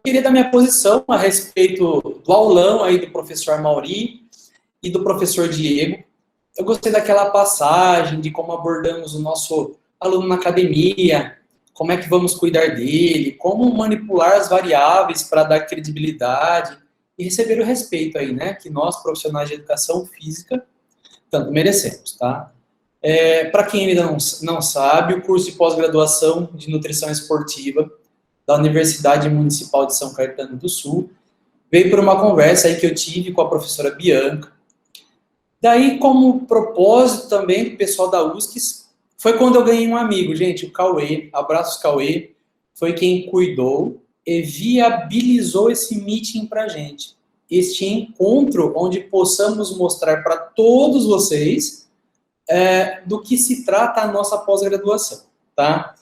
Queria dar minha posição a respeito do aulão aí do professor Mauri e do professor Diego. Eu gostei daquela passagem de como abordamos o nosso aluno na academia, como é que vamos cuidar dele, como manipular as variáveis para dar credibilidade e receber o respeito aí, né, que nós, profissionais de educação física, tanto merecemos, tá? Para quem ainda não sabe, o curso de pós-graduação de nutrição esportiva da Universidade Municipal de São Caetano do Sul veio por uma conversa aí que eu tive com a professora Bianca. Daí, como propósito também do pessoal da USC, foi quando eu ganhei um amigo, gente, o Cauê, abraços Cauê, foi quem cuidou e viabilizou esse meeting pra gente. Este encontro onde possamos mostrar para todos vocês do que se trata a nossa pós-graduação, tá?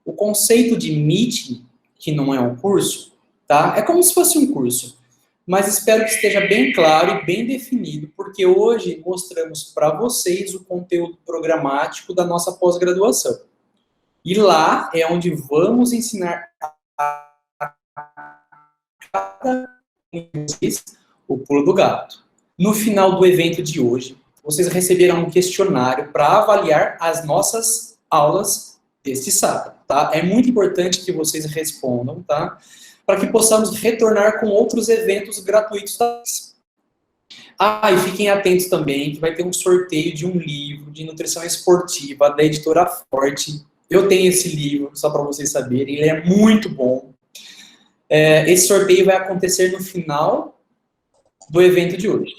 O conceito de meeting, que não é um curso, tá? É como se fosse um curso, mas espero que esteja bem claro e bem definido, porque hoje mostramos para vocês o conteúdo programático da nossa pós-graduação. E lá é onde vamos ensinar a cada um de vocês o pulo do gato. No final do evento de hoje, vocês receberão um questionário para avaliar as nossas aulas deste sábado, tá? É muito importante que vocês respondam, tá? Para que possamos retornar com outros eventos gratuitos. E fiquem atentos também que vai ter um sorteio de um livro de nutrição esportiva da editora Forte. Eu tenho esse livro, só para vocês saberem, ele é muito bom. Esse sorteio vai acontecer no final do evento de hoje.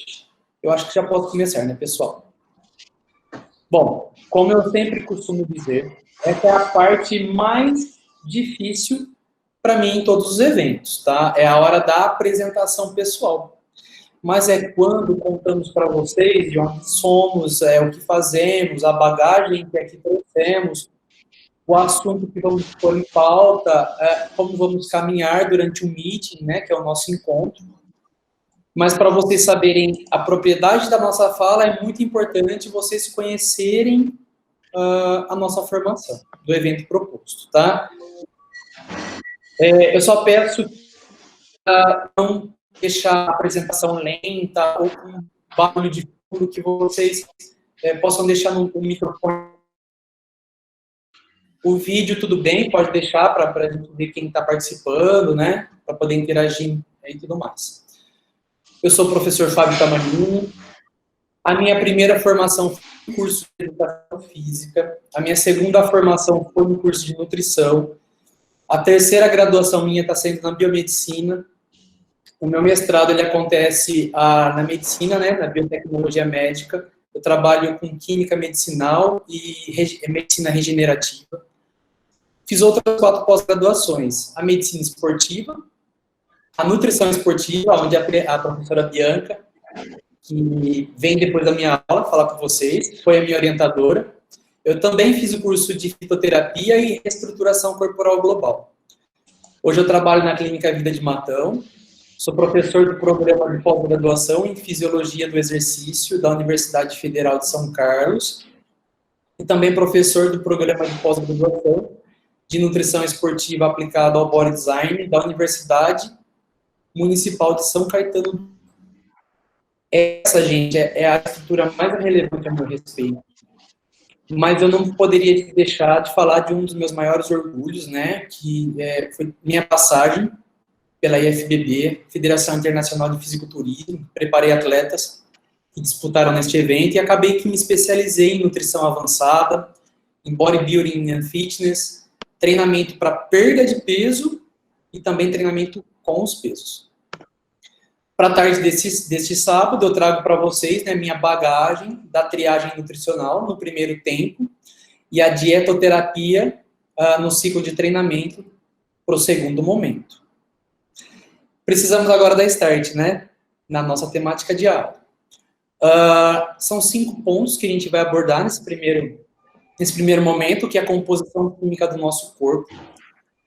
Eu acho que já posso começar, né, pessoal? Bom, como eu sempre costumo dizer, essa é a parte mais difícil para mim em todos os eventos, tá? É a hora da apresentação pessoal. Mas é quando contamos para vocês de onde somos, o que fazemos, a bagagem que aqui trouxemos, o assunto que vamos pôr em pauta, como vamos caminhar durante o meeting, né, que é o nosso encontro. Mas para vocês saberem a propriedade da nossa fala, é muito importante vocês conhecerem a nossa formação do evento proposto, tá? Eu só peço para não deixar a apresentação lenta ou com barulho de fundo, que vocês possam deixar no microfone. O vídeo, tudo bem, pode deixar para a gente ver quem está participando, né? Para poder interagir e tudo mais. Eu sou o professor Fábio Tamarini. A minha primeira formação foi no curso de Educação Física. A minha segunda formação foi no curso de Nutrição. A terceira graduação minha está sendo na Biomedicina. O meu mestrado, ele acontece na Medicina, né, na Biotecnologia Médica. Eu trabalho com Química Medicinal e Medicina Regenerativa. Fiz outras 4 pós-graduações. A Medicina Esportiva, a Nutrição Esportiva, onde a professora Bianca, que vem depois da minha aula falar com vocês, foi a minha orientadora. Eu também fiz o curso de Fitoterapia e Reestruturação Corporal Global. Hoje eu trabalho na Clínica Vida de Matão, sou professor do programa de pós-graduação em Fisiologia do Exercício da Universidade Federal de São Carlos e também professor do programa de pós-graduação de Nutrição Esportiva aplicada ao Body Design da Universidade Municipal de São Caetano. Essa, gente, é a estrutura mais relevante a meu respeito. Mas eu não poderia deixar de falar de um dos meus maiores orgulhos, né, que foi minha passagem pela IFBB, Federação Internacional de Fisiculturismo. Preparei atletas que disputaram neste evento e acabei que me especializei em nutrição avançada, em bodybuilding and fitness, treinamento para perda de peso e também treinamento com os pesos. Para a tarde deste sábado, eu trago para vocês, né, minha bagagem da triagem nutricional no primeiro tempo e a dietoterapia no ciclo de treinamento para o segundo momento. Precisamos agora da start, né, na nossa temática de aula. São 5 pontos que a gente vai abordar nesse primeiro momento, que é a composição química do nosso corpo.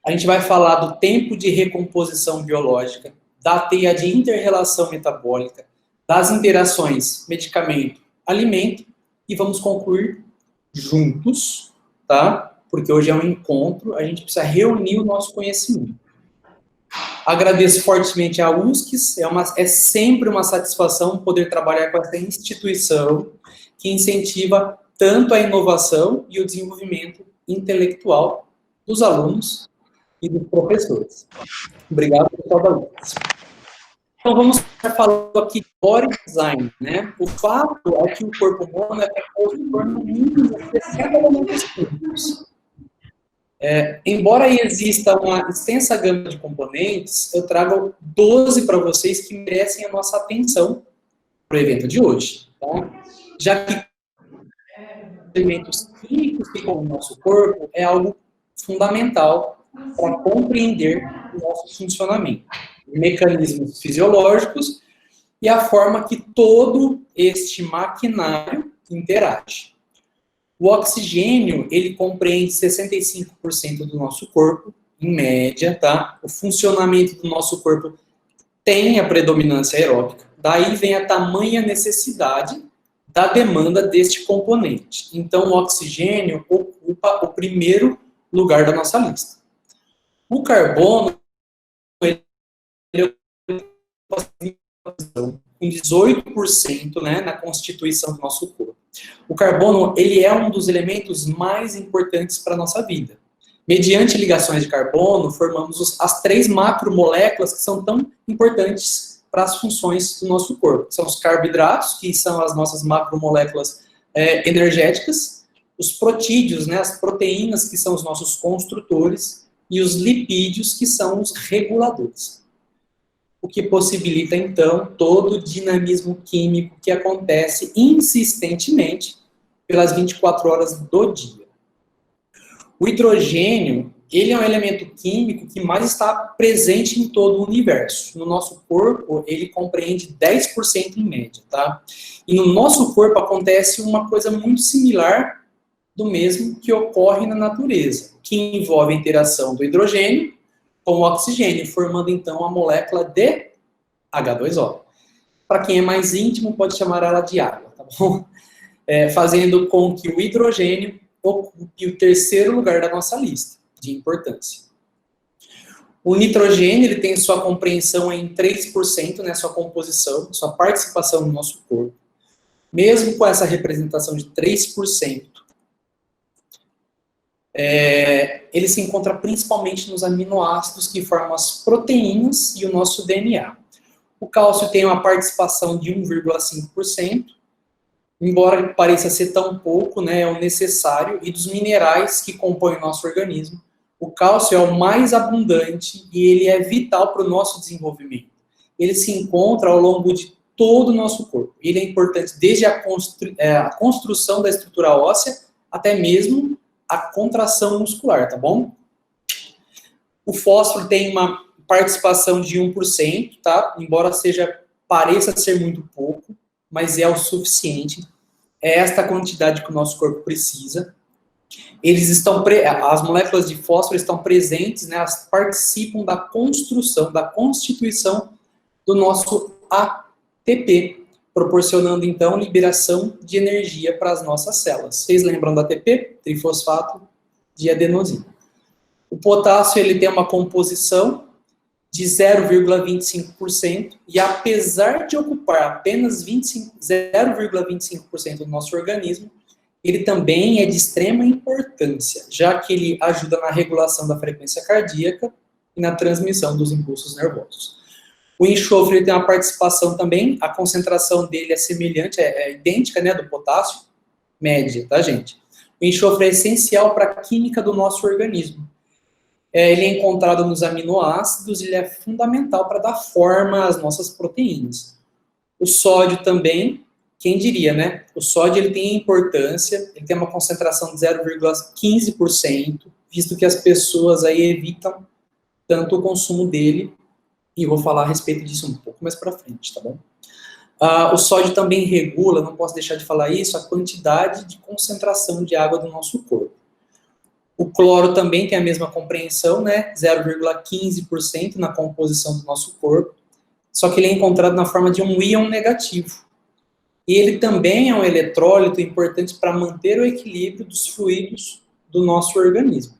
A gente vai falar do tempo de recomposição biológica, da teia de inter-relação metabólica, das interações medicamento-alimento, e vamos concluir juntos tá? Porque hoje é um encontro, a gente precisa reunir o nosso conhecimento. Agradeço fortemente à USCS, é sempre uma satisfação poder trabalhar com essa instituição que incentiva tanto a inovação e o desenvolvimento intelectual dos alunos e dos professores. Obrigado, pessoal da USCS. Então, vamos falando aqui de body design, né? O fato é que o corpo humano é composto por no mínimo 60 elementos químicos. Embora exista uma extensa gama de componentes, eu trago 12 para vocês que merecem a nossa atenção para o evento de hoje. Tá? Já que elementos químicos que compõem o nosso corpo é algo fundamental para compreender o nosso funcionamento, mecanismos fisiológicos e a forma que todo este maquinário interage. O oxigênio, ele compreende 65% do nosso corpo, em média, tá? O funcionamento do nosso corpo tem a predominância aeróbica, daí vem a tamanha necessidade da demanda deste componente. Então, o oxigênio ocupa o primeiro lugar da nossa lista. O carbono, ele com 18%, né, na constituição do nosso corpo. O carbono, ele é um dos elementos mais importantes para a nossa vida. Mediante ligações de carbono, formamos as 3 macromoléculas que são tão importantes para as funções do nosso corpo. São os carboidratos, que são as nossas macromoléculas energéticas, os protídeos, né, as proteínas, que são os nossos construtores, e os lipídios, que são os reguladores. O que possibilita, então, todo o dinamismo químico que acontece insistentemente pelas 24 horas do dia. O hidrogênio, ele é um elemento químico que mais está presente em todo o universo. No nosso corpo, ele compreende 10% em média, tá? E no nosso corpo acontece uma coisa muito similar do mesmo que ocorre na natureza, que envolve a interação do hidrogênio com o oxigênio, formando então a molécula de H2O. Para quem é mais íntimo, pode chamar ela de água, tá bom? Fazendo com que o hidrogênio ocupe o terceiro lugar da nossa lista de importância. O nitrogênio, ele tem sua compreensão em 3%, né, sua composição, sua participação no nosso corpo. Mesmo com essa representação de 3%, ele se encontra principalmente nos aminoácidos que formam as proteínas e o nosso DNA. O cálcio tem uma participação de 1,5%, embora pareça ser tão pouco, né, é o necessário, e dos minerais que compõem o nosso organismo, o cálcio é o mais abundante e ele é vital para o nosso desenvolvimento. Ele se encontra ao longo de todo o nosso corpo. Ele é importante desde a construção da estrutura óssea até mesmo a contração muscular, tá bom? O fósforo tem uma participação de 1%, tá? Embora pareça ser muito pouco, mas é o suficiente. É esta quantidade que o nosso corpo precisa. As moléculas de fósforo estão presentes, né? Elas participam da construção, da constituição do nosso ATP, proporcionando, então, liberação de energia para as nossas células. Vocês lembram do ATP? Trifosfato de adenosina. O potássio, ele tem uma composição de 0,25%, e apesar de ocupar apenas 0,25% do nosso organismo, ele também é de extrema importância, já que ele ajuda na regulação da frequência cardíaca e na transmissão dos impulsos nervosos. O enxofre tem uma participação também, a concentração dele é semelhante, é idêntica, né, do potássio, média, tá, gente? O enxofre é essencial para a química do nosso organismo. Ele é encontrado nos aminoácidos, ele é fundamental para dar forma às nossas proteínas. O sódio também, quem diria, né? O sódio, ele tem importância, ele tem uma concentração de 0,15%, visto que as pessoas aí evitam tanto o consumo dele, e vou falar a respeito disso um pouco mais para frente, tá bom? O sódio também regula, não posso deixar de falar isso, a quantidade de concentração de água do nosso corpo. O cloro também tem a mesma compreensão, né? 0,15% na composição do nosso corpo, só que ele é encontrado na forma de um íon negativo. E ele também é um eletrólito importante para manter o equilíbrio dos fluidos do nosso organismo.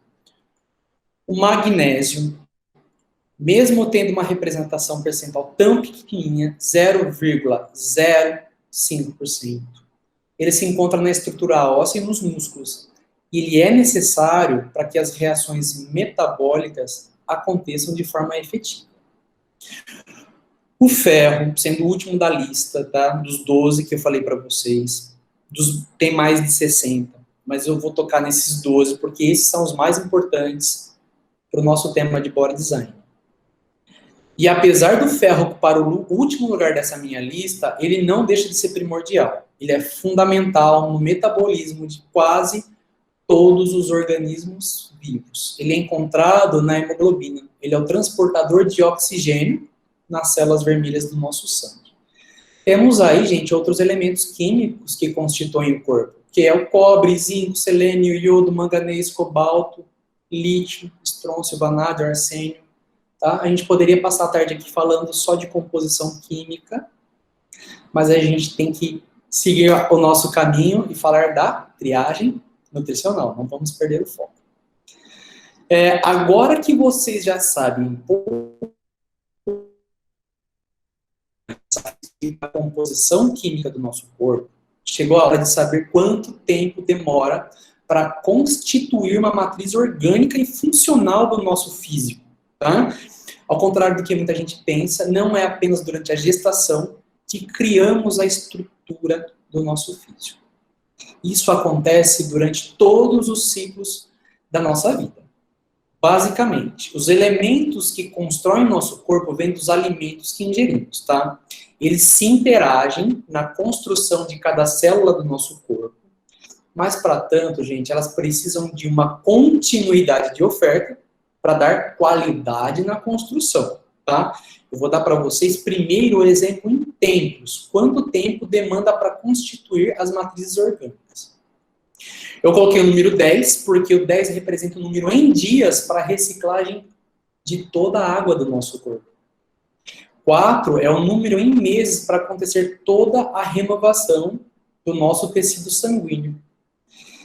O magnésio, mesmo tendo uma representação percentual tão pequenininha, 0,05%, ele se encontra na estrutura óssea e nos músculos. E ele é necessário para que as reações metabólicas aconteçam de forma efetiva. O ferro, sendo o último da lista, tá? Dos 12 que eu falei para vocês, tem mais de 60, mas eu vou tocar nesses 12, porque esses são os mais importantes para o nosso tema de body design. E apesar do ferro ocupar o último lugar dessa minha lista, ele não deixa de ser primordial. Ele é fundamental no metabolismo de quase todos os organismos vivos. Ele é encontrado na hemoglobina. Ele é o transportador de oxigênio nas células vermelhas do nosso sangue. Temos aí, gente, outros elementos químicos que constituem o corpo, que é o cobre, zinco, selênio, iodo, manganês, cobalto, lítio, estrôncio, vanádio, arsênio. Tá? A gente poderia passar a tarde aqui falando só de composição química, mas a gente tem que seguir o nosso caminho e falar da triagem nutricional. Não vamos perder o foco. Agora que vocês já sabem um pouco da composição química do nosso corpo, chegou a hora de saber quanto tempo demora para constituir uma matriz orgânica e funcional do nosso físico. Tá? Ao contrário do que muita gente pensa, não é apenas durante a gestação que criamos a estrutura do nosso físico. Isso acontece durante todos os ciclos da nossa vida. Basicamente, os elementos que constroem nosso corpo vêm dos alimentos que ingerimos, tá? Eles se interagem na construção de cada célula do nosso corpo, mas, para tanto, gente, elas precisam de uma continuidade de oferta para dar qualidade na construção, tá? Eu vou dar para vocês primeiro o exemplo em tempos. Quanto tempo demanda para constituir as matrizes orgânicas? Eu coloquei o número 10, porque o 10 representa o número em dias para a reciclagem de toda a água do nosso corpo. 4 é o número em meses para acontecer toda a renovação do nosso tecido sanguíneo.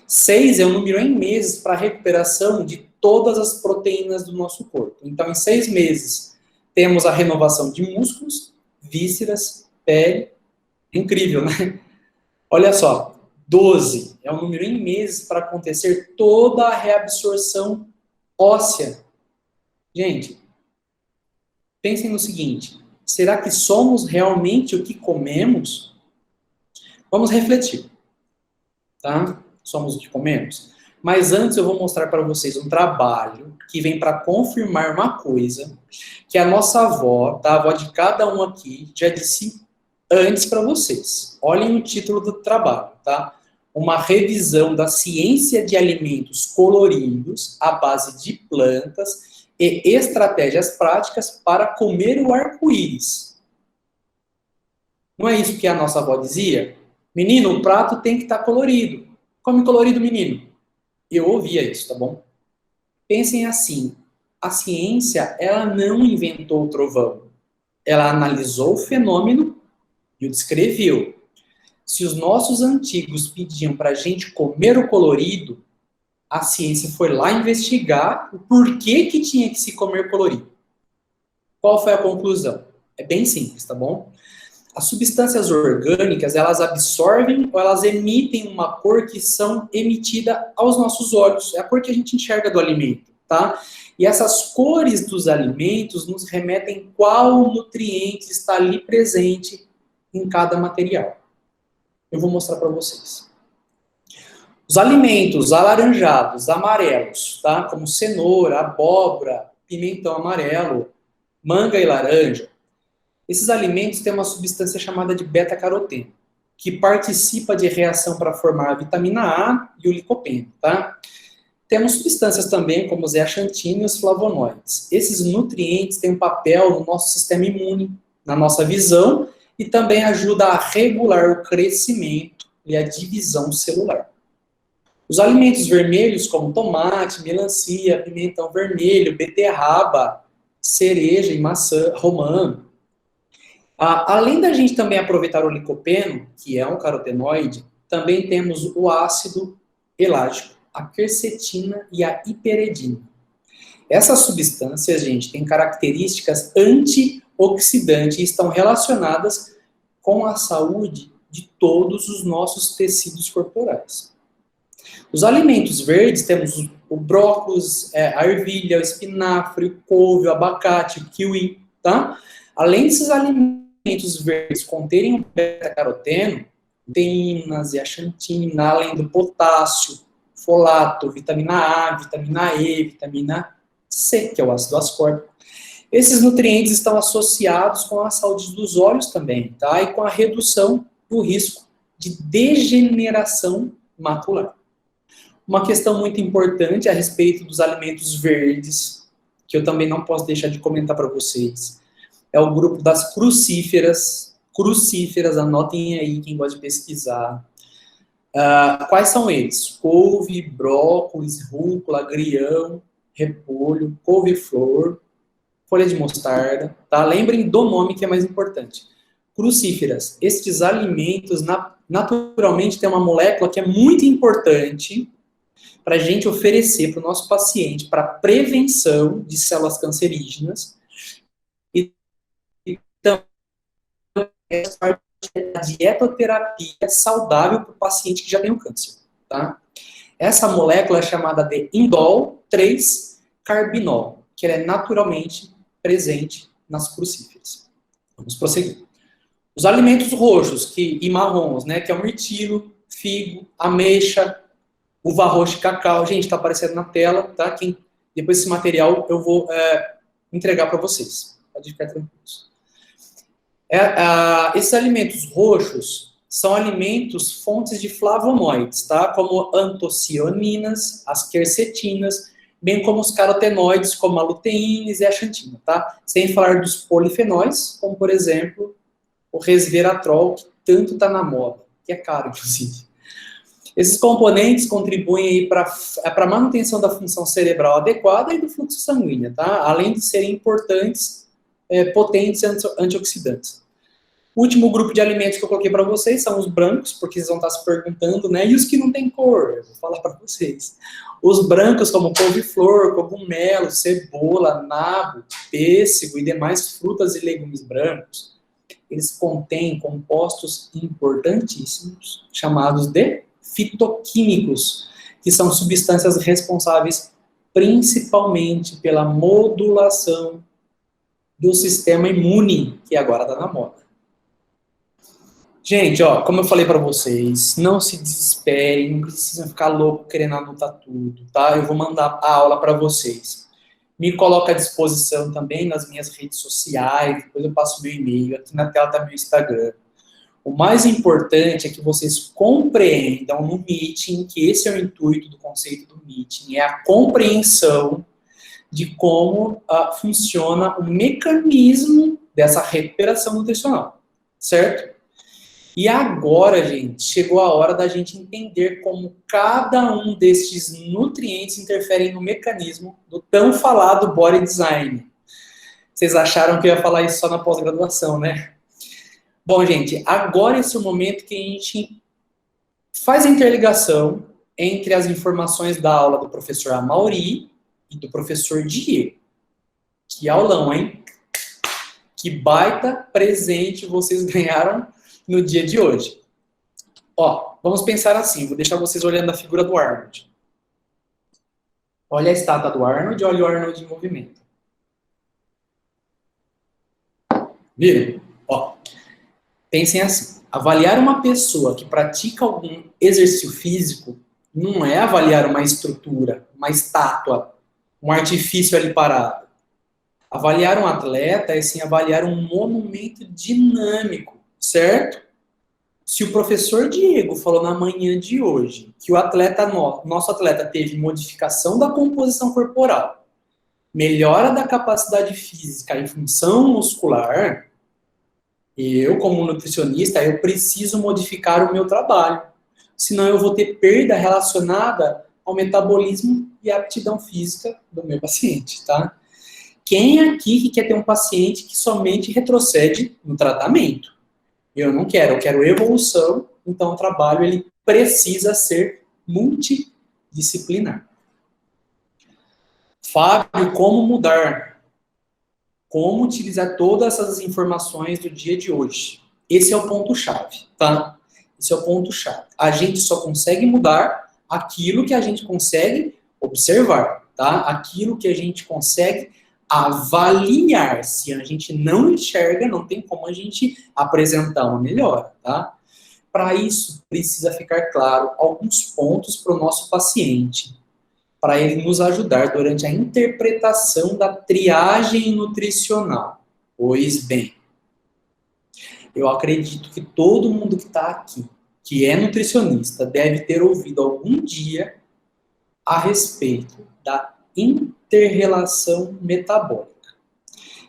6 é o número em meses para a recuperação de todas as proteínas do nosso corpo. Então, em 6 meses, temos a renovação de músculos, vísceras, pele. Incrível, né? Olha só, 12 é o número em meses para acontecer toda a reabsorção óssea. Gente, pensem no seguinte, será que somos realmente o que comemos? Vamos refletir, tá? Somos o que comemos? Mas antes eu vou mostrar para vocês um trabalho que vem para confirmar uma coisa que a nossa avó, tá? A avó de cada um aqui, já disse antes para vocês. Olhem o título do trabalho, tá? Uma revisão da ciência de alimentos coloridos à base de plantas e estratégias práticas para comer o arco-íris. Não é isso que a nossa avó dizia? Menino, o prato tem que estar colorido. Come colorido, menino. Eu ouvia isso, tá bom? Pensem assim, a ciência, ela não inventou o trovão. Ela analisou o fenômeno e o descreveu. Se os nossos antigos pediam para a gente comer o colorido, a ciência foi lá investigar o porquê que tinha que se comer colorido. Qual foi a conclusão? É bem simples, tá bom? As substâncias orgânicas, elas absorvem ou elas emitem uma cor que são emitida aos nossos olhos. É a cor que a gente enxerga do alimento, tá? E essas cores dos alimentos nos remetem qual nutriente está ali presente em cada material. Eu vou mostrar para vocês. Os alimentos alaranjados, amarelos, tá? Como cenoura, abóbora, pimentão amarelo, manga e laranja. Esses alimentos têm uma substância chamada de beta-caroteno, que participa de reação para formar a vitamina A e o licopeno, tá? Temos substâncias também, como os zeaxantina e os flavonoides. Esses nutrientes têm um papel no nosso sistema imune, na nossa visão, e também ajuda a regular o crescimento e a divisão celular. Os alimentos vermelhos, como tomate, melancia, pimentão vermelho, beterraba, cereja e maçã, romã. Além da gente também aproveitar o licopeno, que é um carotenoide, também temos o ácido elágico, a quercetina e a hiperedina. Essas substâncias, gente, têm características antioxidantes e estão relacionadas com a saúde de todos os nossos tecidos corporais. Os alimentos verdes, temos o brócolis, a ervilha, o espinafre, o couve, o abacate, o kiwi, tá? Além desses alimentos verdes conterem o beta-caroteno, proteínas, zeaxantina, além do potássio, folato, vitamina A, vitamina E, vitamina C, que é o ácido ascórbico. Esses nutrientes estão associados com a saúde dos olhos também, tá? E com a redução do risco de degeneração macular. Uma questão muito importante a respeito dos alimentos verdes, que eu também não posso deixar de comentar para vocês, é o grupo das crucíferas. Crucíferas, anotem aí quem gosta de pesquisar. Quais são eles? Couve, brócolis, rúcula, agrião, repolho, couve-flor, folha de mostarda, tá? Lembrem do nome que é mais importante. Crucíferas. Estes alimentos, naturalmente, têm uma molécula que é muito importante para a gente oferecer para o nosso paciente para prevenção de células cancerígenas e também a dietoterapia saudável para o paciente que já tem o câncer, tá? Essa molécula é chamada de indol 3-carbinol, que ela é naturalmente presente nas crucíferas. Vamos prosseguir. Os alimentos roxos e marrons, né, que é o mirtilo, figo, ameixa, uva roxa e cacau. Gente, está aparecendo na tela, tá? Depois desse material eu vou entregar para vocês. Pode ficar tranquilos. Esses alimentos roxos são alimentos fontes de flavonoides, tá? Como antocianinas, as quercetinas, bem como os carotenoides, como a luteína e a zeaxantina, tá? Sem falar dos polifenóis, como, por exemplo, o resveratrol, que tanto está na moda, que é caro, inclusive. Esses componentes contribuem para a manutenção da função cerebral adequada e do fluxo sanguíneo, tá? Além de serem importantes, potentes antioxidantes. O último grupo de alimentos que eu coloquei para vocês são os brancos, porque vocês vão estar se perguntando, né? E os que não têm cor? Eu vou falar para vocês. Os brancos, como couve-flor, cogumelo, cebola, nabo, pêssego e demais frutas e legumes brancos, eles contêm compostos importantíssimos, chamados de fitoquímicos, que são substâncias responsáveis principalmente pela modulação do sistema imune, que agora está na moda. Gente, ó, como eu falei para vocês, não se desesperem, não precisam ficar louco querendo anotar tudo, tá? Eu vou mandar a aula para vocês. Me coloca à disposição também nas minhas redes sociais, depois eu passo meu e-mail, aqui na tela está meu Instagram. O mais importante é que vocês compreendam no meeting, que esse é o intuito do conceito do meeting, é a compreensão de como funciona o mecanismo dessa recuperação nutricional, certo? E agora, gente, chegou a hora da gente entender como cada um destes nutrientes interferem no mecanismo do tão falado body design. Vocês acharam que eu ia falar isso só na pós-graduação, né? Bom, gente, agora esse é o momento que a gente faz a interligação entre as informações da aula do professor Amaury e do professor Diego. Que aulão, hein? Que baita presente vocês ganharam no dia de hoje. Ó, vamos pensar assim, vou deixar vocês olhando a figura do Arnold. Olha a estátua do Arnold, olha o Arnold em movimento. Viram? Ó, pensem assim, avaliar uma pessoa que pratica algum exercício físico não é avaliar uma estrutura, uma estátua, um artifício ali parado. Avaliar um atleta é sim avaliar um monumento dinâmico, certo? Se o professor Diego falou na manhã de hoje que o atleta nosso atleta teve modificação da composição corporal, melhora da capacidade física e função muscular, eu, como nutricionista, eu preciso modificar o meu trabalho. Senão eu vou ter perda relacionada ao metabolismo e aptidão física do meu paciente, tá? Quem aqui que quer ter um paciente que somente retrocede no tratamento? Eu não quero, eu quero evolução, então o trabalho ele precisa ser multidisciplinar. disciplinar. Fábio, como mudar? Como utilizar todas essas informações do dia de hoje? Esse é o ponto-chave, tá? Esse é o ponto-chave. A gente só consegue mudar aquilo que a gente consegue observar, tá? Aquilo que a gente consegue avaliar. Se a gente não enxerga, não tem como a gente apresentar uma melhora, tá? Para isso, precisa ficar claro alguns pontos para o nosso paciente, para ele nos ajudar durante a interpretação da triagem nutricional. Pois bem, eu acredito que todo mundo que está aqui, que é nutricionista, deve ter ouvido algum dia a respeito da inter-relação metabólica.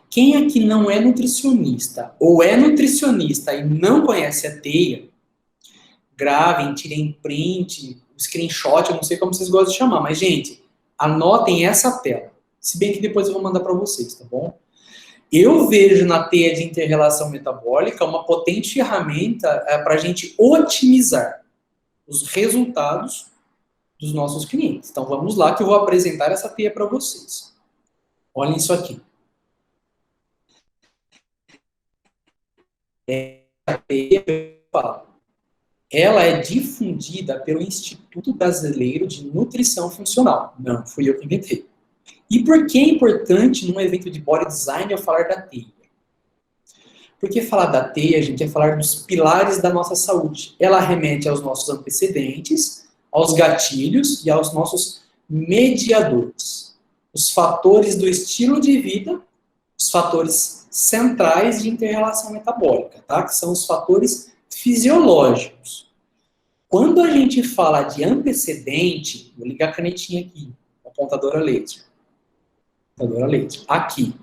Quem aqui não é nutricionista, ou é nutricionista e não conhece a teia, gravem, tirem print, screenshot, eu não sei como vocês gostam de chamar, mas, gente, anotem essa tela. Se bem que depois eu vou mandar para vocês, tá bom? Eu vejo na teia de inter-relação metabólica uma potente ferramenta para a gente otimizar os resultados dos nossos clientes. Então, vamos lá que eu vou apresentar essa teia para vocês. Olhem isso aqui. A teia, ela é difundida pelo Instituto Brasileiro de Nutrição Funcional. Não, fui eu que inventei. E por que é importante, num evento de body design, eu falar da teia? Porque falar da teia, a gente é falar dos pilares da nossa saúde. Ela remete aos nossos antecedentes, aos gatilhos e aos nossos mediadores. Os fatores do estilo de vida, os fatores centrais de inter-relação metabólica, tá? Que são os fatores fisiológicos. Quando a gente fala de antecedente, vou ligar a canetinha aqui, apontadora laser. Apontadora laser. Aqui.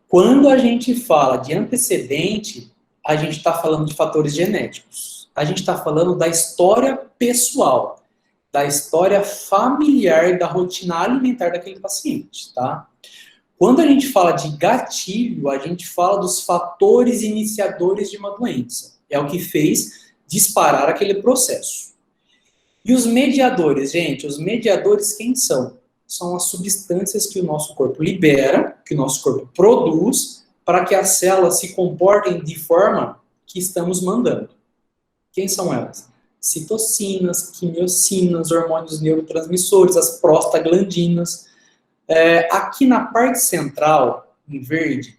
Quando a gente fala de antecedente, a gente está falando de fatores genéticos. A gente está falando da história pessoal, da história familiar, da rotina alimentar daquele paciente, tá? Quando a gente fala de gatilho, a gente fala dos fatores iniciadores de uma doença. É o que fez disparar aquele processo. E os mediadores, gente, os mediadores quem são? São as substâncias que o nosso corpo libera, que o nosso corpo produz, para que as células se comportem de forma que estamos mandando. Quem são elas? Citocinas, quimiocinas, hormônios neurotransmissores, as prostaglandinas. Aqui na parte central, em verde,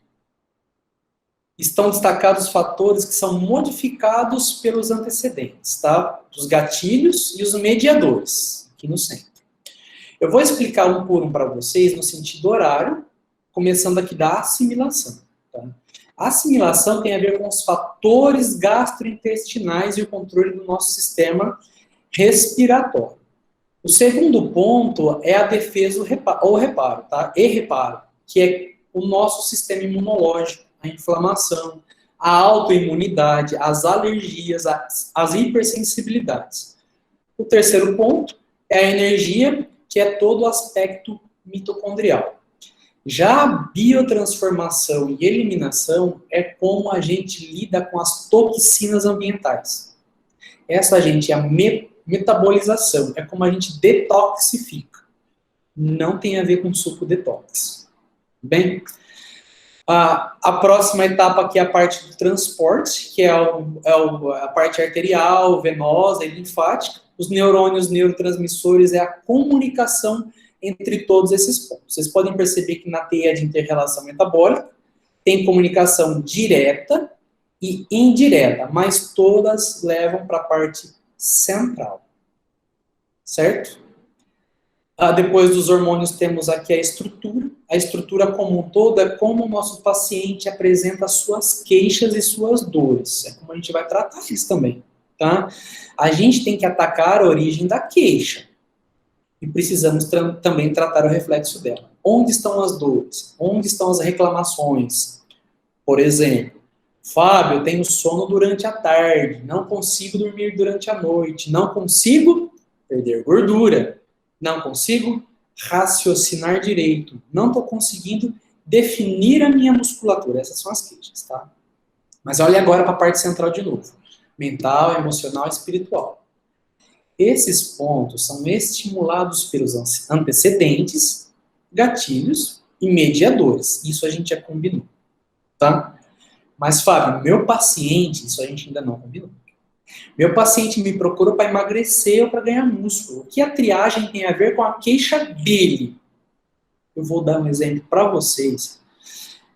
estão destacados fatores que são modificados pelos antecedentes, tá? Os gatilhos e os mediadores, aqui no centro. Eu vou explicar um por um para vocês no sentido horário, começando aqui da assimilação. Tá? A assimilação tem a ver com os fatores gastrointestinais e o controle do nosso sistema respiratório. O segundo ponto é a defesa ou reparo, tá? E reparo, que é o nosso sistema imunológico, a inflamação, a autoimunidade, as alergias, as hipersensibilidades. O terceiro ponto é a energia, que é todo o aspecto mitocondrial. Já a biotransformação e eliminação é como a gente lida com as toxinas ambientais. Essa, gente, é a metabolização, é como a gente detoxifica. Não tem a ver com suco detox. Bem, a próxima etapa aqui é a parte do transporte, que é a parte arterial, venosa e linfática. Os neurônios, neurotransmissores, é a comunicação entre todos esses pontos. Vocês podem perceber que na teia de inter-relação metabólica tem comunicação direta e indireta, mas todas levam para a parte central. Certo? Depois dos hormônios temos aqui a estrutura. A estrutura como um todo é como o nosso paciente apresenta suas queixas e suas dores. É como a gente vai tratar isso também. Tá? A gente tem que atacar a origem da queixa. E precisamos também tratar o reflexo dela. Onde estão as dores? Onde estão as reclamações? Por exemplo, Fábio, eu tenho sono durante a tarde, não consigo dormir durante a noite, não consigo perder gordura, não consigo raciocinar direito, não estou conseguindo definir a minha musculatura. Essas são as queixas, tá? Mas olha agora para a parte central de novo. Mental, emocional e espiritual. Esses pontos são estimulados pelos antecedentes, gatilhos e mediadores. Isso a gente já combinou, tá? Mas, Fábio, meu paciente, isso a gente ainda não combinou. Meu paciente me procurou para emagrecer ou para ganhar músculo. O que a triagem tem a ver com a queixa dele? Eu vou dar um exemplo para vocês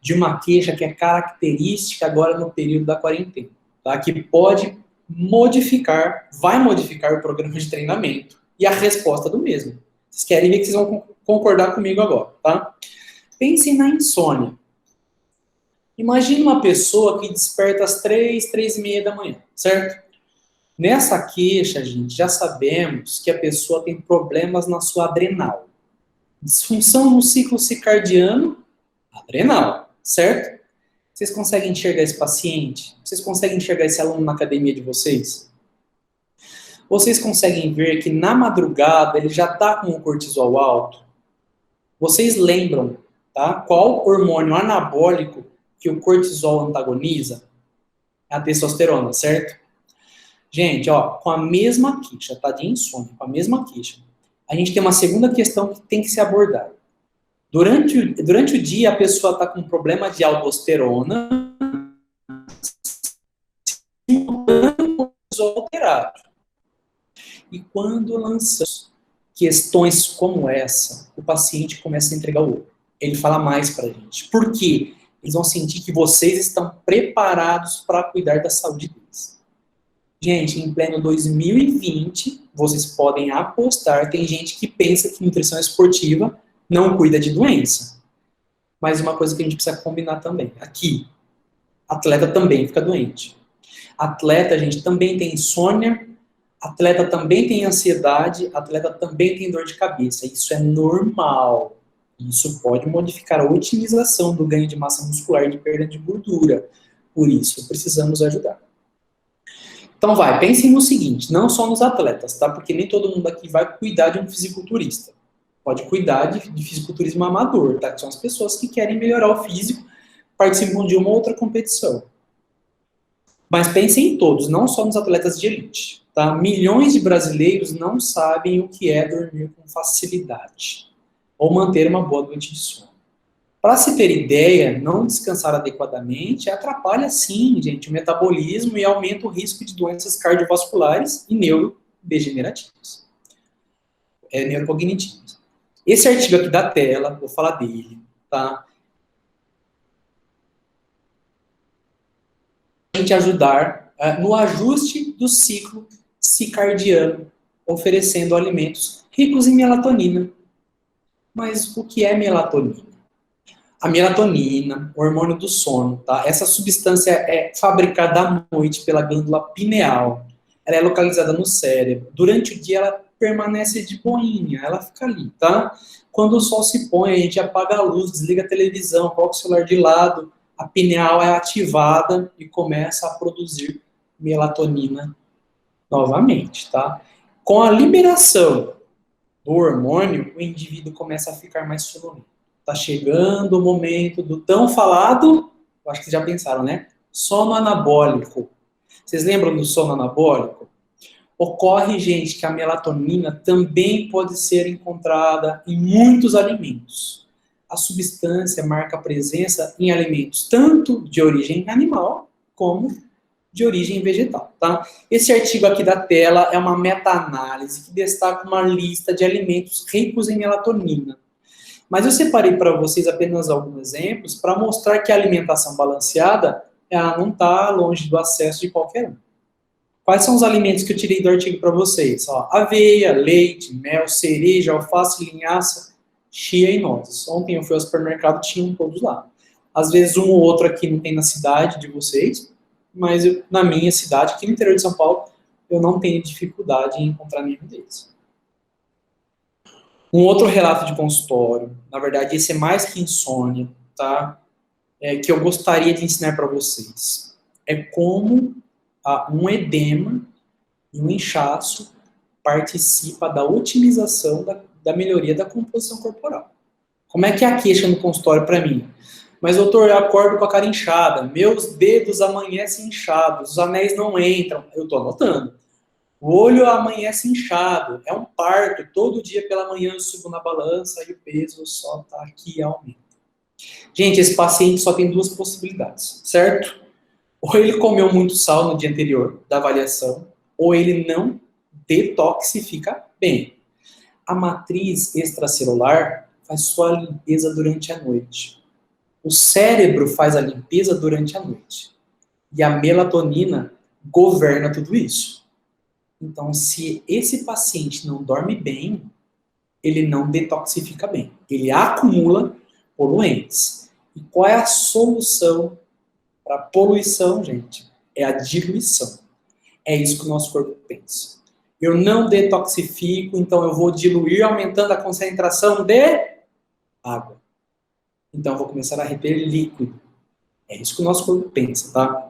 de uma queixa que é característica agora no período da quarentena, tá? Que pode modificar, vai modificar o programa de treinamento e a resposta do mesmo. Vocês querem ver que vocês vão concordar comigo agora, tá? Pensem na insônia. Imagine uma pessoa que desperta às 3h30 da manhã, certo? Nessa queixa, gente, já sabemos que a pessoa tem problemas na sua adrenal. Disfunção no ciclo circadiano adrenal, certo? Vocês conseguem enxergar esse paciente? Vocês conseguem enxergar esse aluno na academia de vocês? Vocês conseguem ver que na madrugada ele já está com o cortisol alto? Vocês lembram, tá? Qual hormônio anabólico que o cortisol antagoniza? A testosterona, certo? Gente, ó, com a mesma queixa, tá? De insônia, com a mesma queixa. A gente tem uma segunda questão que tem que ser abordada. Durante o dia, a pessoa está com problema de aldosterona, alterado. E quando lançamos questões como essa, o paciente começa a entregar o olho. Ele fala mais para a gente. Por quê? Eles vão sentir que vocês estão preparados para cuidar da saúde deles. Gente, em pleno 2020, vocês podem apostar, tem gente que pensa que nutrição esportiva não cuida de doença. Mas uma coisa que a gente precisa combinar também. Aqui, atleta também fica doente. Atleta, gente, também tem insônia, atleta também tem ansiedade, atleta também tem dor de cabeça. Isso é normal. Isso pode modificar a otimização do ganho de massa muscular e de perda de gordura. Por isso, precisamos ajudar. Então pensem no seguinte, não só nos atletas, tá? Porque nem todo mundo aqui vai cuidar de um fisiculturista. Pode cuidar de fisiculturismo amador, tá? Que são as pessoas que querem melhorar o físico, participam de uma ou outra competição. Mas pensem em todos, não só nos atletas de elite, tá? Milhões de brasileiros não sabem o que é dormir com facilidade ou manter uma boa noite de sono. Para se ter ideia, não descansar adequadamente atrapalha sim, gente, o metabolismo e aumenta o risco de doenças cardiovasculares e neurodegenerativas. Neurocognitivas. Esse artigo aqui da tela, vou falar dele, tá? A gente ajudar no ajuste do ciclo circadiano, oferecendo alimentos ricos em melatonina. Mas o que é melatonina? A melatonina, o hormônio do sono, tá? Essa substância é fabricada à noite pela glândula pineal. Ela é localizada no cérebro. Durante o dia ela permanece de boinha, ela fica ali, tá? Quando o sol se põe, a gente apaga a luz, desliga a televisão, coloca o celular de lado, a pineal é ativada e começa a produzir melatonina novamente, tá? Com a liberação do hormônio, o indivíduo começa a ficar mais sonolento. Tá chegando o momento do tão falado, eu acho que vocês já pensaram, né? Sono anabólico. Vocês lembram do sono anabólico? Ocorre, gente, que a melatonina também pode ser encontrada em muitos alimentos. A substância marca presença em alimentos tanto de origem animal como de origem vegetal, tá? Esse artigo aqui da tela é uma meta-análise que destaca uma lista de alimentos ricos em melatonina. Mas eu separei para vocês apenas alguns exemplos para mostrar que a alimentação balanceada ela não está longe do acesso de qualquer um. Quais são os alimentos que eu tirei do artigo para vocês? Ó, aveia, leite, mel, cereja, alface, linhaça, chia e nozes. Ontem eu fui ao supermercado, tinham todos lá. Às vezes um ou outro aqui não tem na cidade de vocês, mas na minha cidade, aqui no interior de São Paulo, eu não tenho dificuldade em encontrar nenhum deles. Um outro relato de consultório, na verdade esse é mais que insônia, tá? Que eu gostaria de ensinar para vocês. É como um edema e um inchaço participa da otimização da melhoria da composição corporal. Como é que é a queixa no consultório para mim? Mas, doutor, eu acordo com a cara inchada, meus dedos amanhecem inchados, os anéis não entram. Eu estou anotando. O olho amanhece inchado, é um parto. Todo dia pela manhã eu subo na balança e o peso só tá aqui e aumenta. Gente, esse paciente só tem duas possibilidades, certo? Ou ele comeu muito sal no dia anterior da avaliação, ou ele não detoxifica bem. A matriz extracelular faz sua limpeza durante a noite. O cérebro faz a limpeza durante a noite. E a melatonina governa tudo isso. Então, se esse paciente não dorme bem, ele não detoxifica bem. Ele acumula poluentes. E qual é a solução para a poluição, gente? É a diluição. É isso que o nosso corpo pensa. Eu não detoxifico, então eu vou diluir, aumentando a concentração de água. Então eu vou começar a reter líquido. É isso que o nosso corpo pensa, tá?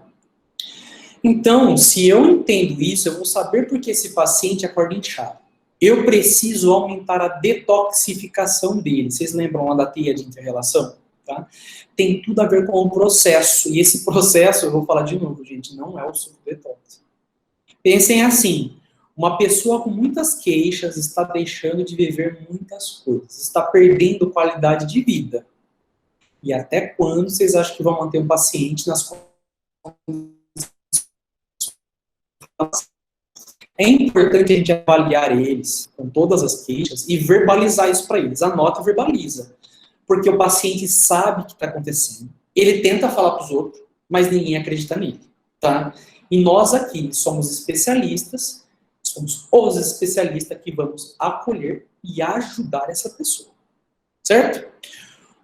Então, se eu entendo isso, eu vou saber por que esse paciente acorda inchado. Eu preciso aumentar a detoxificação dele. Vocês lembram lá da teia de inter-relação? Tá? Tem tudo a ver com o processo. E esse processo, eu vou falar de novo, gente, não é o suco detox. Pensem assim, uma pessoa com muitas queixas está deixando de viver muitas coisas, está perdendo qualidade de vida. E até quando vocês acham que vão manter um paciente nas condições? É importante a gente avaliar eles com todas as queixas e verbalizar isso para eles. Anota e verbaliza. Porque o paciente sabe o que está acontecendo. Ele tenta falar para os outros, mas ninguém acredita nele. Tá? E nós aqui somos especialistas, somos os especialistas que vamos acolher e ajudar essa pessoa. Certo?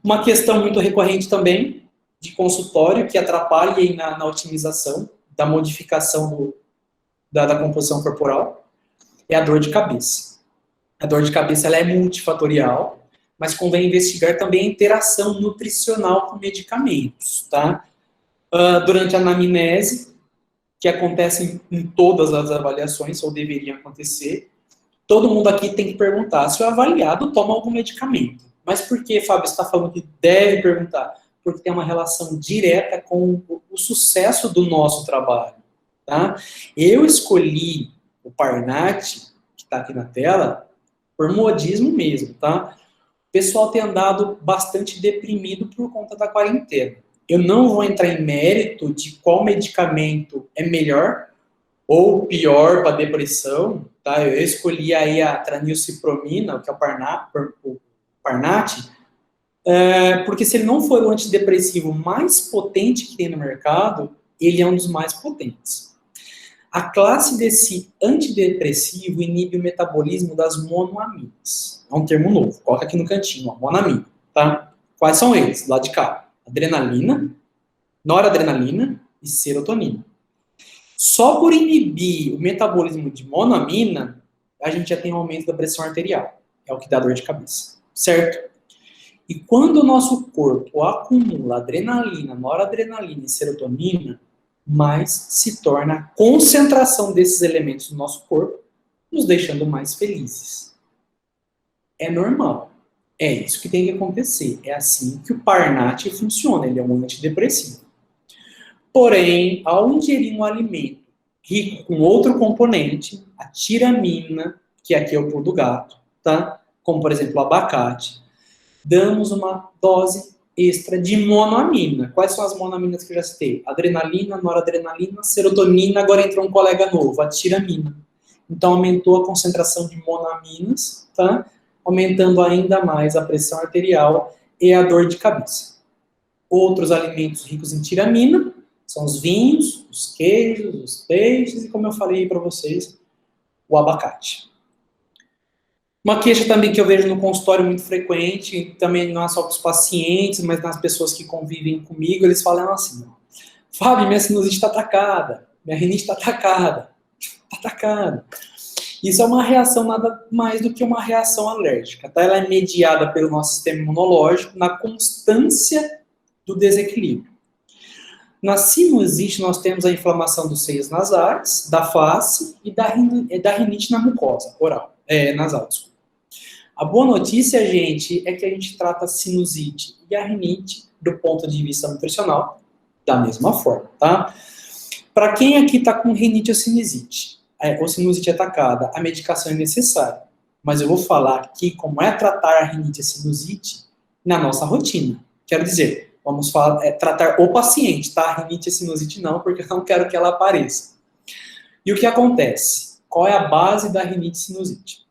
Uma questão muito recorrente também de consultório que atrapalha aí na otimização da modificação da composição corporal é a dor de cabeça. A dor de cabeça ela é multifatorial, mas convém investigar também a interação nutricional com medicamentos, tá? Durante a anamnese, que acontece em todas as avaliações, ou deveriam acontecer, todo mundo aqui tem que perguntar se o avaliado toma algum medicamento. Mas por que, Fábio, você está falando que deve perguntar? Porque tem uma relação direta com o sucesso do nosso trabalho. Tá? Eu escolhi o Parnat, que está aqui na tela, por modismo mesmo. Tá? O pessoal tem andado bastante deprimido por conta da quarentena. Eu não vou entrar em mérito de qual medicamento é melhor ou pior para depressão. Tá? Eu escolhi aí a tranilcipromina, que é o Parnat, porque se ele não for o antidepressivo mais potente que tem no mercado, ele é um dos mais potentes. A classe desse antidepressivo inibe o metabolismo das monoaminas. É um termo novo, coloca aqui no cantinho, ó, monoamina, tá? Quais são eles? Lá de cá. Adrenalina, noradrenalina e serotonina. Só por inibir o metabolismo de monoamina, a gente já tem um aumento da pressão arterial. É o que dá dor de cabeça, certo? E quando o nosso corpo acumula adrenalina, noradrenalina e serotonina, mais se torna a concentração desses elementos no nosso corpo, nos deixando mais felizes. É normal. É isso que tem que acontecer. É assim que o Parnat funciona. Ele é um antidepressivo. Porém, ao ingerir um alimento rico com outro componente, a tiramina, que aqui é o pulo do gato, tá? Como, por exemplo, o abacate, damos uma dose extra de monoamina. Quais são as monoaminas que eu já citei? Adrenalina, noradrenalina, serotonina, agora entrou um colega novo, a tiramina. Então, aumentou a concentração de monoaminas, tá? Aumentando ainda mais a pressão arterial e a dor de cabeça. Outros alimentos ricos em tiramina são os vinhos, os queijos, os peixes e, como eu falei para vocês, o abacate. Uma queixa também que eu vejo no consultório muito frequente, também não é só com os pacientes, mas nas pessoas que convivem comigo, eles falam assim, Fábio, minha sinusite está atacada, minha rinite está atacada, está atacada. Isso é uma reação nada mais do que uma reação alérgica, tá? Ela é mediada pelo nosso sistema imunológico na constância do desequilíbrio. Na sinusite, nós temos a inflamação dos seios nasais, da face e da rinite na mucosa oral, nasal, desculpa. A boa notícia, gente, é que a gente trata a sinusite e a rinite do ponto de vista nutricional da mesma forma, tá? Para quem aqui está com rinite ou sinusite, ou sinusite atacada, a medicação é necessária. Mas eu vou falar aqui como é tratar a rinite e a sinusite na nossa rotina. Quero dizer, vamos falar, tratar o paciente, tá? A rinite e a sinusite não, porque eu não quero que ela apareça. E o que acontece? Qual é a base da rinite e sinusite?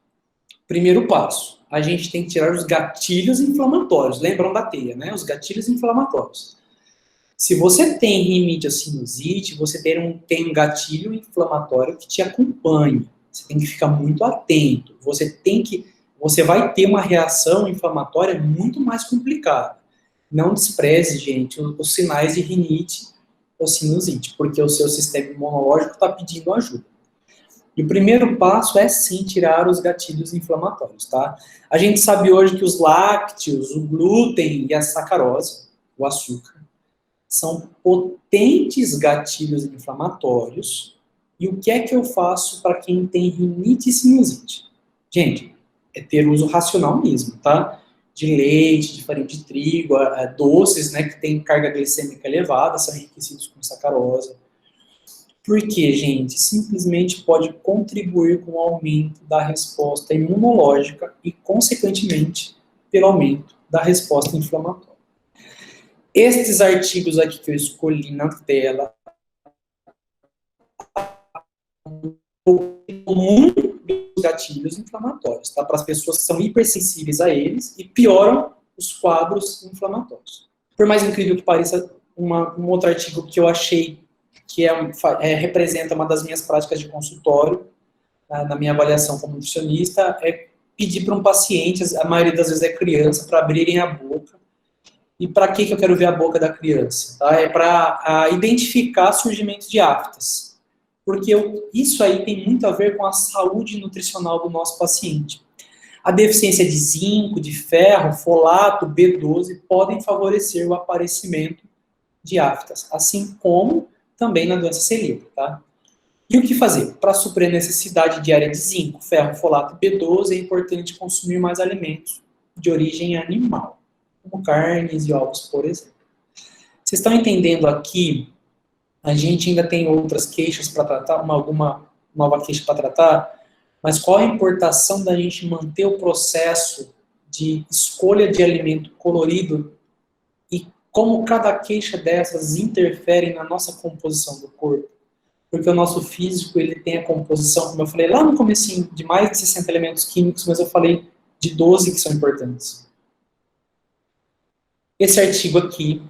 Primeiro passo, a gente tem que tirar os gatilhos inflamatórios. Lembram da teia, né? Os gatilhos inflamatórios. Se você tem rinite ou sinusite, você tem um gatilho inflamatório que te acompanha. Você tem que ficar muito atento. Você vai ter uma reação inflamatória muito mais complicada. Não despreze, gente, os sinais de rinite ou sinusite, porque o seu sistema imunológico está pedindo ajuda. E o primeiro passo é, sim, tirar os gatilhos inflamatórios, tá? A gente sabe hoje que os lácteos, o glúten e a sacarose, o açúcar, são potentes gatilhos inflamatórios. E o que é que eu faço para quem tem rinite e sinusite? Gente, é ter uso racional mesmo, tá? De leite, de farinha de trigo, doces, né, que tem carga glicêmica elevada, são enriquecidos com sacarose. Porque, gente, simplesmente pode contribuir com o aumento da resposta imunológica e, consequentemente, pelo aumento da resposta inflamatória. Estes artigos aqui que eu escolhi na tela, muito dos gatilhos inflamatórios, tá? Para as pessoas que são hipersensíveis a eles e pioram os quadros inflamatórios. Por mais incrível que pareça, um outro artigo que eu achei que representa uma das minhas práticas de consultório, na minha avaliação como nutricionista, é pedir para um paciente, a maioria das vezes é criança, para abrirem a boca. E para que eu quero ver a boca da criança? Tá? É para identificar surgimento de aftas. Porque isso aí tem muito a ver com a saúde nutricional do nosso paciente. A deficiência de zinco, de ferro, folato, B12 podem favorecer o aparecimento de aftas, assim como também na doença celíaca, tá? E o que fazer? Para suprir a necessidade diária de zinco, ferro, folato e B12, é importante consumir mais alimentos de origem animal, como carnes e ovos, por exemplo. Vocês estão entendendo aqui? A gente ainda tem outras queixas para tratar, alguma nova queixa para tratar, mas qual a importação da gente manter o processo de escolha de alimento colorido e como cada queixa dessas interfere na nossa composição do corpo? Porque o nosso físico, ele tem a composição, como eu falei lá no comecinho, de mais de 60 elementos químicos, mas eu falei de 12 que são importantes. Esse artigo aqui,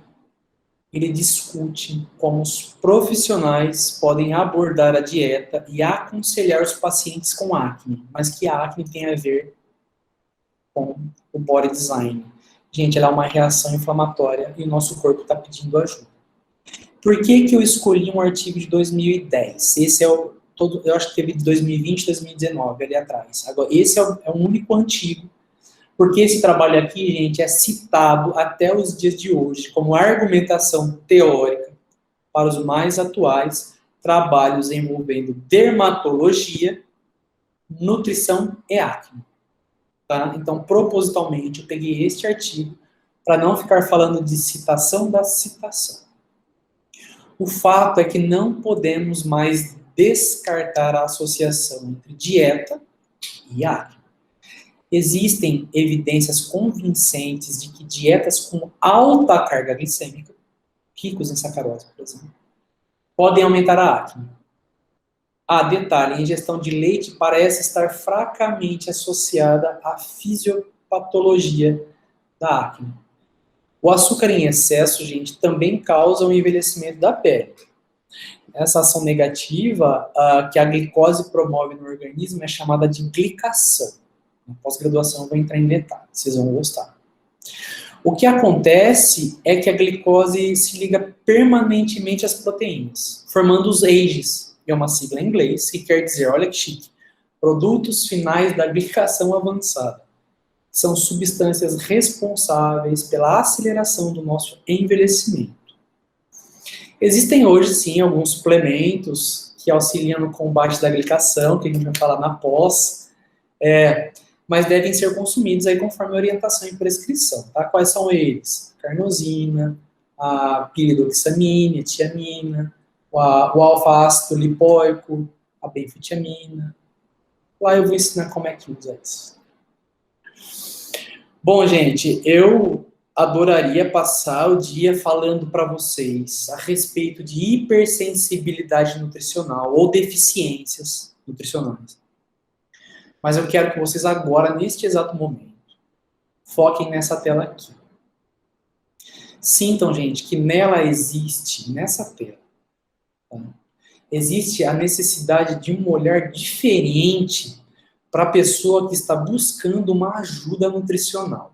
ele discute como os profissionais podem abordar a dieta e aconselhar os pacientes com acne, mas que a acne tem a ver com o body design. Gente, ela é uma reação inflamatória e o nosso corpo está pedindo ajuda. Por que eu escolhi um artigo de 2010? Esse é eu acho que teve de 2020 e 2019 ali atrás. Agora, esse é o único antigo, porque esse trabalho aqui, gente, é citado até os dias de hoje como argumentação teórica para os mais atuais trabalhos envolvendo dermatologia, nutrição e acne. Tá? Então, propositalmente, eu peguei este artigo para não ficar falando de citação da citação. O fato é que não podemos mais descartar a associação entre dieta e acne. Existem evidências convincentes de que dietas com alta carga glicêmica, ricos em sacarose, por exemplo, podem aumentar a acne. Detalhe, a ingestão de leite parece estar fracamente associada à fisiopatologia da acne. O açúcar em excesso, gente, também causa um envelhecimento da pele. Essa ação negativa que a glicose promove no organismo é chamada de glicação. Na pós-graduação eu vou entrar em detalhes, vocês vão gostar. O que acontece é que a glicose se liga permanentemente às proteínas, formando os AGEs, que é uma sigla em inglês, que quer dizer, olha que chique, produtos finais da glicação avançada. São substâncias responsáveis pela aceleração do nosso envelhecimento. Existem hoje, sim, alguns suplementos que auxiliam no combate da glicação, que a gente vai falar na pós, mas devem ser consumidos aí conforme a orientação e prescrição, tá? Quais são eles? Carnosina, a piridoxamina, tiamina, o alfa-ácido lipoico, a benfetiamina. Lá eu vou ensinar como é que usa isso. Bom, gente, eu adoraria passar o dia falando para vocês a respeito de hipersensibilidade nutricional ou deficiências nutricionais. Mas eu quero que vocês agora, neste exato momento, foquem nessa tela aqui. Sintam, gente, que nela existe, nessa tela, tá? Existe a necessidade de um olhar diferente para a pessoa que está buscando uma ajuda nutricional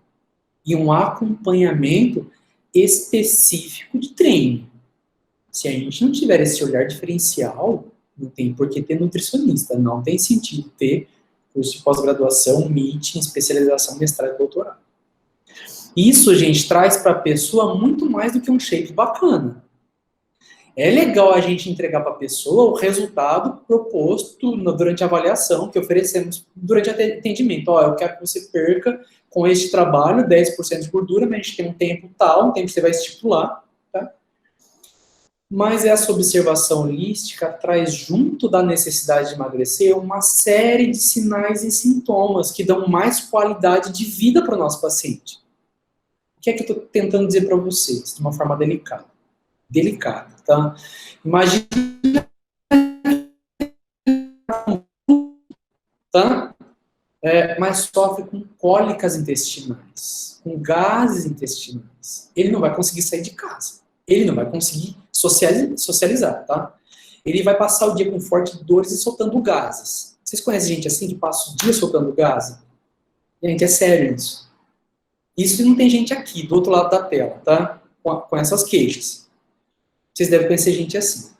e um acompanhamento específico de treino. Se a gente não tiver esse olhar diferencial, não tem por que ter nutricionista, não tem sentido ter curso de pós-graduação, meeting, especialização, mestrado e doutorado. Isso, gente, traz para a pessoa muito mais do que um shape bacana. É legal a gente entregar para a pessoa o resultado proposto durante a avaliação que oferecemos durante o atendimento. Ó, eu quero que você perca com este trabalho 10% de gordura, mas a gente tem um tempo tal, um tempo que você vai estipular, tá? Mas essa observação holística traz junto da necessidade de emagrecer uma série de sinais e sintomas que dão mais qualidade de vida para o nosso paciente. O que é que eu estou tentando dizer para vocês, de uma forma delicada? Delicada, tá? Imagina, tá? Mas sofre com cólicas intestinais, com gases intestinais. Ele não vai conseguir sair de casa. Ele não vai conseguir socializar, tá? Ele vai passar o dia com fortes dores e soltando gases. Vocês conhecem gente assim que passa o dia soltando gases? Gente, é sério isso. Isso não tem gente aqui, do outro lado da tela, tá? Com essas queixas. Vocês devem conhecer gente assim.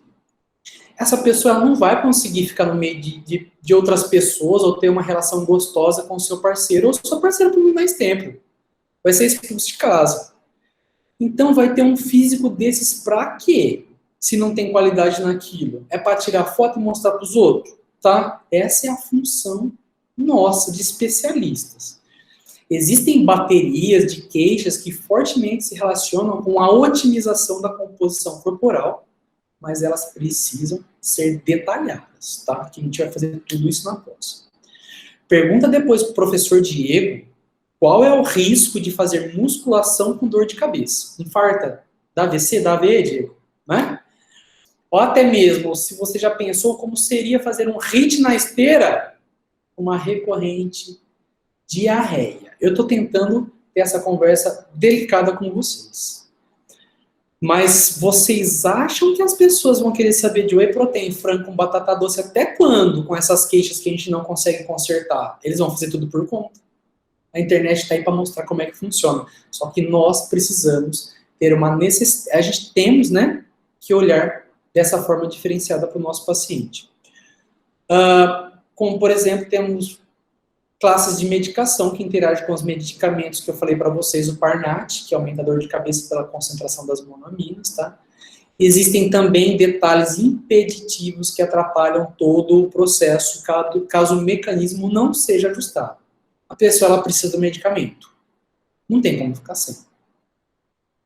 Essa pessoa ela não vai conseguir ficar no meio de outras pessoas ou ter uma relação gostosa com o seu parceiro ou sua parceira por muito mais tempo. Vai ser expulso de casa. Então vai ter um físico desses pra quê? Se não tem qualidade naquilo. É para tirar foto e mostrar para os outros, tá? Essa é a função nossa de especialistas. Existem baterias de queixas que fortemente se relacionam com a otimização da composição corporal, mas elas precisam ser detalhadas, tá? Que a gente vai fazer tudo isso na pós. Pergunta depois para o professor Diego qual é o risco de fazer musculação com dor de cabeça. Infarta? Dá AVC? Dá AVE, Diego? Né? Ou até mesmo, se você já pensou como seria fazer um HIIT na esteira, uma recorrente diarreia. Eu estou tentando ter essa conversa delicada com vocês. Mas vocês acham que as pessoas vão querer saber de whey protein, frango com batata doce até quando? Com essas queixas que a gente não consegue consertar? Eles vão fazer tudo por conta. A internet está aí para mostrar como é que funciona. Só que nós precisamos ter uma necessidade. A gente temos, né, que olhar dessa forma diferenciada para o nosso paciente. Como, por exemplo, temos classes de medicação que interagem com os medicamentos que eu falei para vocês, o Parnat, que aumenta a dor de cabeça pela concentração das monoaminas, tá? Existem também detalhes impeditivos que atrapalham todo o processo, caso o mecanismo não seja ajustado. A pessoa ela precisa do medicamento. Não tem como ficar sem.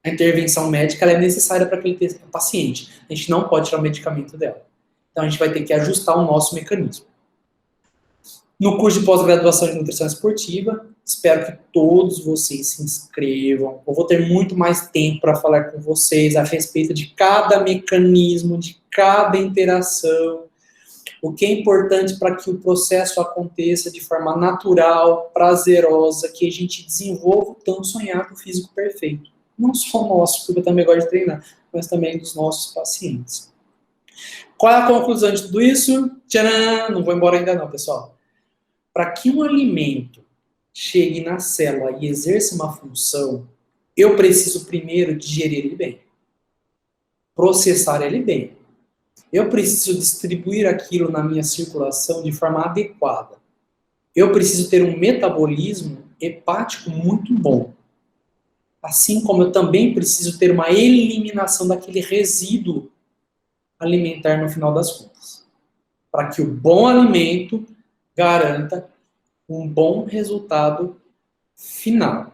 A intervenção médica ela é necessária para aquele paciente. A gente não pode tirar o medicamento dela. Então a gente vai ter que ajustar o nosso mecanismo. No curso de pós-graduação de nutrição esportiva, espero que todos vocês se inscrevam. Eu vou ter muito mais tempo para falar com vocês a respeito de cada mecanismo, de cada interação. O que é importante para que o processo aconteça de forma natural, prazerosa, que a gente desenvolva o tão sonhado físico perfeito. Não só nosso, porque eu também gosto de treinar, mas também dos nossos pacientes. Qual é a conclusão de tudo isso? Tcharam! Não vou embora ainda não, pessoal. Para que um alimento chegue na célula e exerça uma função, eu preciso primeiro digerir ele bem. Processar ele bem. Eu preciso distribuir aquilo na minha circulação de forma adequada. Eu preciso ter um metabolismo hepático muito bom. Assim como eu também preciso ter uma eliminação daquele resíduo alimentar no final das contas. Para que o bom alimento garanta um bom resultado final.